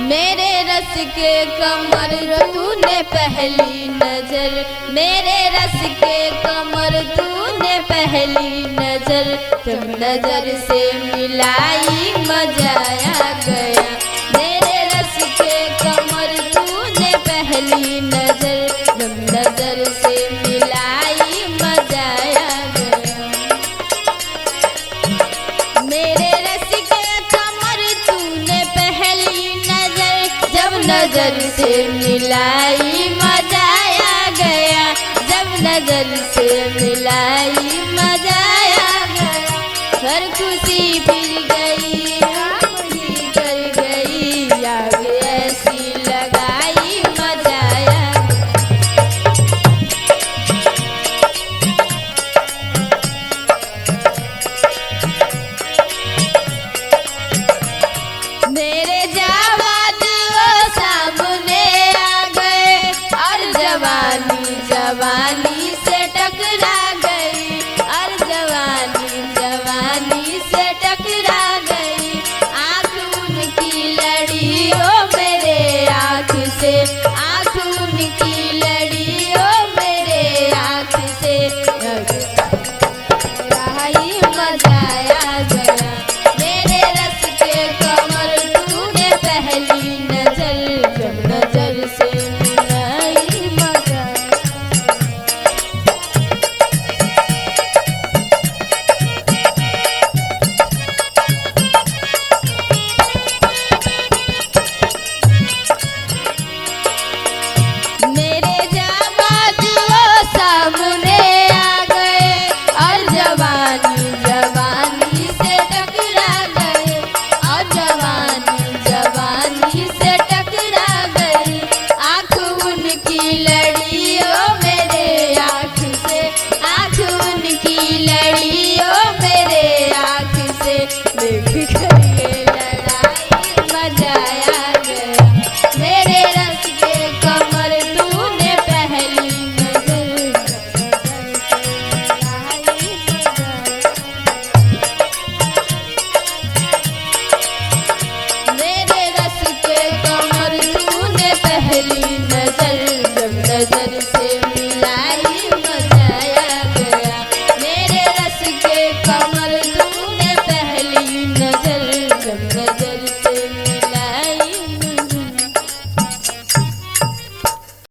मेरे रस के कमर तूने पहली नजर, मेरे रस के कमर तूने पहली नजर, जब नजर से मिलाई मजा आ गया। मेरे रस के कमर तूने पहली नजर, जब नजर से मिलाई मजा आ गया। मेरे रस के कमर तूने पहली नजर, जब नजर से मिलाई मजा आ गया। जब नजर से मिलाई मजा आ गया। हर खुशी फिर गई, खुशी कर गई, आग ऐसी लगाई मजा आ गया। मेरे जाबाज वो सामने आ गए और जवानी जवानी से टकरा गई, और जवानी जवानी से टकरा गई। आँख उनकी लड़ी ओ मेरे आँख से, आँख उनकी लड़ी ओ मेरे आँख से, रही मजा आ गया। मेरे रस के कमर तूने पहली नजर, जब नजर से मिलाई मजा। मेरे जाबाज वो सामने आ गए और जवानी जवानी से टकरा गए, और जवानी जवानी से टकरा गई। आँख उनकी लड़ी ओ मेरे आँख से, आँख उनकी लड़ी ओ मेरे आँख से, देख